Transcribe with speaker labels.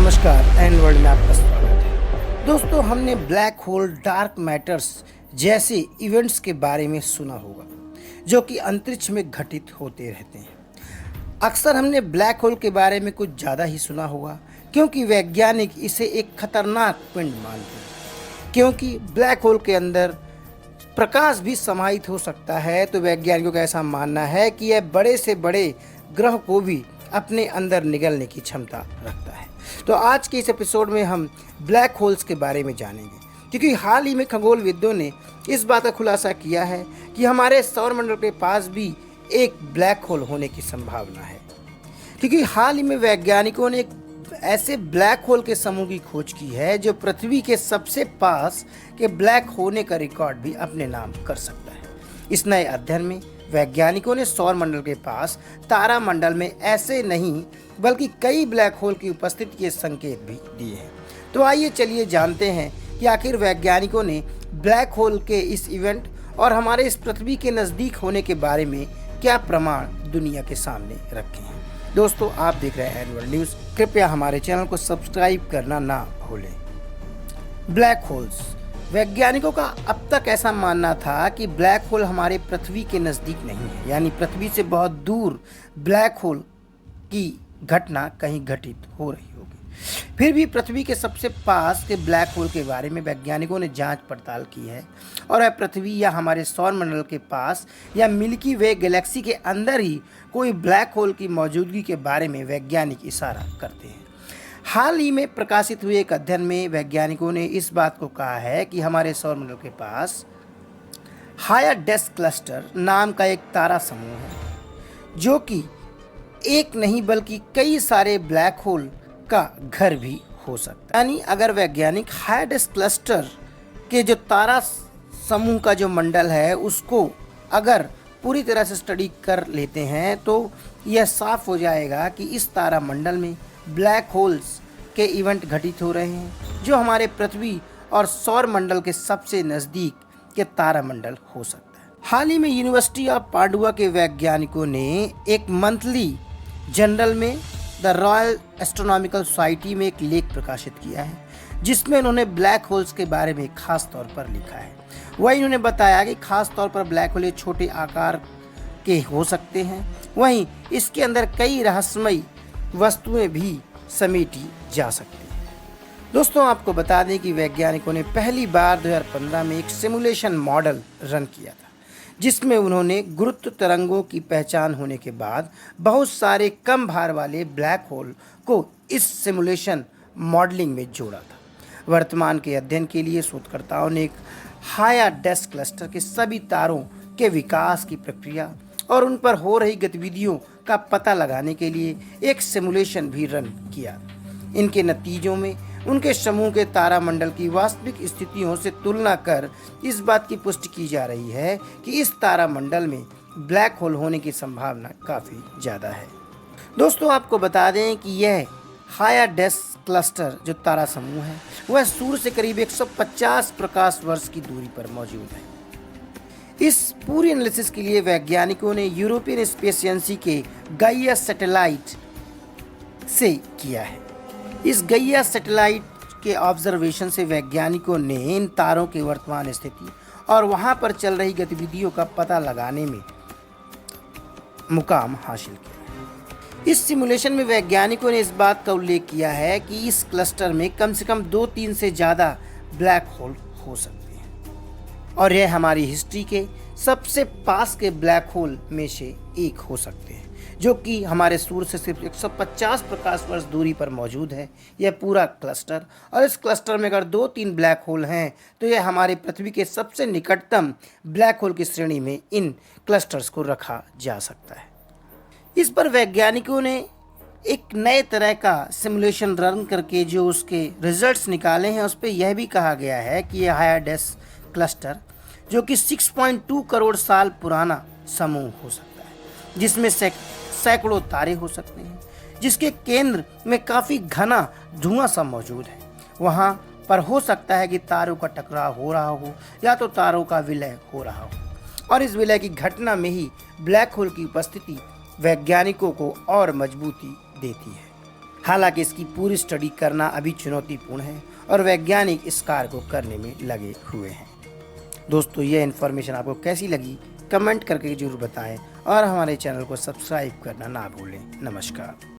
Speaker 1: नमस्कार and world में आपका स्वागत है। दोस्तों, हमने ब्लैक होल, डार्क मैटर्स जैसे इवेंट्स के बारे में सुना होगा जो कि अंतरिक्ष में घटित होते रहते हैं। अक्सर हमने ब्लैक होल के बारे में कुछ ज़्यादा ही सुना होगा क्योंकि वैज्ञानिक इसे एक खतरनाक पिंड मानते हैं। क्योंकि ब्लैक होल के अंदर प्रकाश भी समाहित हो सकता है, तो वैज्ञानिकों का ऐसा मानना है कि यह बड़े से बड़े ग्रह को भी अपने अंदर निगलने की क्षमता रखता है। तो आज के इस एपिसोड में हम ब्लैक होल्स के बारे में जानेंगे, क्योंकि हाल ही में खगोलविदों ने इस बात का खुलासा किया है कि हमारे सौरमंडल के पास भी एक ब्लैक होल होने की संभावना है। क्योंकि हाल ही में वैज्ञानिकों ने एक ऐसे ब्लैक होल के समूह की खोज की है जो पृथ्वी के सबसे पास के ब्लैक होने का रिकॉर्ड भी अपने नाम कर सकता है। इस नए अध्ययन में वैज्ञानिकों ने सौरमंडल के पास तारामंडल में ऐसे नहीं बल्कि कई ब्लैक होल की उपस्थिति के संकेत भी दिए हैं। तो आइए चलिए जानते हैं कि आखिर वैज्ञानिकों ने ब्लैक होल के इस इवेंट और हमारे इस पृथ्वी के नज़दीक होने के बारे में क्या प्रमाण दुनिया के सामने रखे हैं। दोस्तों, आप देख रहे हैं एनुअल न्यूज़। कृपया हमारे चैनल को सब्सक्राइब करना ना भूलें। Black holes. वैज्ञानिकों का अब तक ऐसा मानना था कि ब्लैक होल हमारे पृथ्वी के नज़दीक नहीं है, यानी पृथ्वी से बहुत दूर ब्लैक होल की घटना कहीं घटित हो रही होगी। फिर भी पृथ्वी के सबसे पास के ब्लैक होल के बारे में वैज्ञानिकों ने जांच पड़ताल की है और वह पृथ्वी या हमारे सौरमंडल के पास या मिल्की वे गैलेक्सी के अंदर ही कोई ब्लैक होल की मौजूदगी के बारे में वैज्ञानिक इशारा करते हैं। हाल ही में प्रकाशित हुए एक अध्ययन में वैज्ञानिकों ने इस बात को कहा है कि हमारे सौरमंडल के पास हायाडेस क्लस्टर नाम का एक तारा समूह है जो कि एक नहीं बल्कि कई सारे ब्लैक होल का घर भी हो सकता है। यानी अगर वैज्ञानिक हायाडेस क्लस्टर के जो तारा समूह का जो मंडल है उसको अगर पूरी तरह से स्टडी कर लेते हैं तो यह साफ हो जाएगा कि इस तारा मंडल में ब्लैक होल्स के इवेंट घटित हो रहे हैं जो हमारे पृथ्वी और सौर मंडल के सबसे नज़दीक के तारामंडल हो सकता है। हाल ही में यूनिवर्सिटी ऑफ पाडुआ के वैज्ञानिकों ने एक मंथली जर्नल में द रॉयल एस्ट्रोनॉमिकल सोसाइटी में एक लेख प्रकाशित किया है जिसमें उन्होंने ब्लैक होल्स के बारे में खास तौर पर लिखा है। वहीं उन्होंने बताया कि खास तौर पर ब्लैक होल छोटे आकार के हो सकते हैं, वहीं इसके अंदर कई रहस्यमयी वस्तुएं भी समेटी जा सकती हैं। दोस्तों, आपको बता दें कि वैज्ञानिकों ने पहली बार 2015 में एक सिमुलेशन मॉडल रन किया था जिसमें उन्होंने गुरुत्व तरंगों की पहचान होने के बाद बहुत सारे कम भार वाले ब्लैक होल को इस सिमुलेशन मॉडलिंग में जोड़ा था। वर्तमान के अध्ययन के लिए शोधकर्ताओं ने एक हायाडेस क्लस्टर के सभी तारों के विकास की प्रक्रिया और उन पर हो रही गतिविधियों का पता लगाने के लिए एक सिमुलेशन भी रन किया। इनके नतीजों में उनके समूह के तारामंडल की वास्तविक स्थितियों से तुलना कर इस बात की पुष्टि की जा रही है कि इस तारामंडल में ब्लैक होल होने की संभावना काफ़ी ज़्यादा है। दोस्तों, आपको बता दें कि यह हायाडेस क्लस्टर जो तारा समूह है वह सूर्य से करीब 150 प्रकाश वर्ष की दूरी पर मौजूद है। इस पूरी एनालिसिस के लिए वैज्ञानिकों ने यूरोपियन स्पेस एजेंसी के गाइया सैटेलाइट से किया है। इस गाइया सैटेलाइट के ऑब्जर्वेशन से वैज्ञानिकों ने इन तारों की वर्तमान स्थिति और वहां पर चल रही गतिविधियों का पता लगाने में मुकाम हासिल किया। इस सिमुलेशन में वैज्ञानिकों ने इस बात का उल्लेख किया है कि इस क्लस्टर में कम से कम 2-3 से ज़्यादा ब्लैक होल हो सकते हैं और यह हमारी हिस्ट्री के सबसे पास के ब्लैक होल में से एक हो सकते हैं जो कि हमारे सूर्य से सिर्फ 150 प्रकाश वर्ष दूरी पर मौजूद है। यह पूरा क्लस्टर, और इस क्लस्टर में अगर 2-3 ब्लैक होल हैं तो यह हमारे पृथ्वी के सबसे निकटतम ब्लैक होल की श्रेणी में इन क्लस्टर्स को रखा जा सकता है। इस पर वैज्ञानिकों ने एक नए तरह का सिमुलेशन रन करके जो उसके रिजल्ट्स निकाले हैं उस पर यह भी कहा गया है कि यह हायाडेस क्लस्टर जो कि 6.2 करोड़ साल पुराना समूह हो सकता है जिसमें सैकड़ों तारे हो सकते हैं, जिसके केंद्र में काफ़ी घना धुआं सा मौजूद है। वहाँ पर हो सकता है कि तारों का टकराव हो रहा हो या तो तारों का विलय हो रहा हो और इस विलय की घटना में ही ब्लैक होल की उपस्थिति वैज्ञानिकों को और मजबूती देती है। हालांकि इसकी पूरी स्टडी करना अभी चुनौतीपूर्ण है और वैज्ञानिक इस कार्य को करने में लगे हुए हैं। दोस्तों, यह इन्फॉर्मेशन आपको कैसी लगी कमेंट करके ज़रूर बताएं और हमारे चैनल को सब्सक्राइब करना ना भूलें। नमस्कार।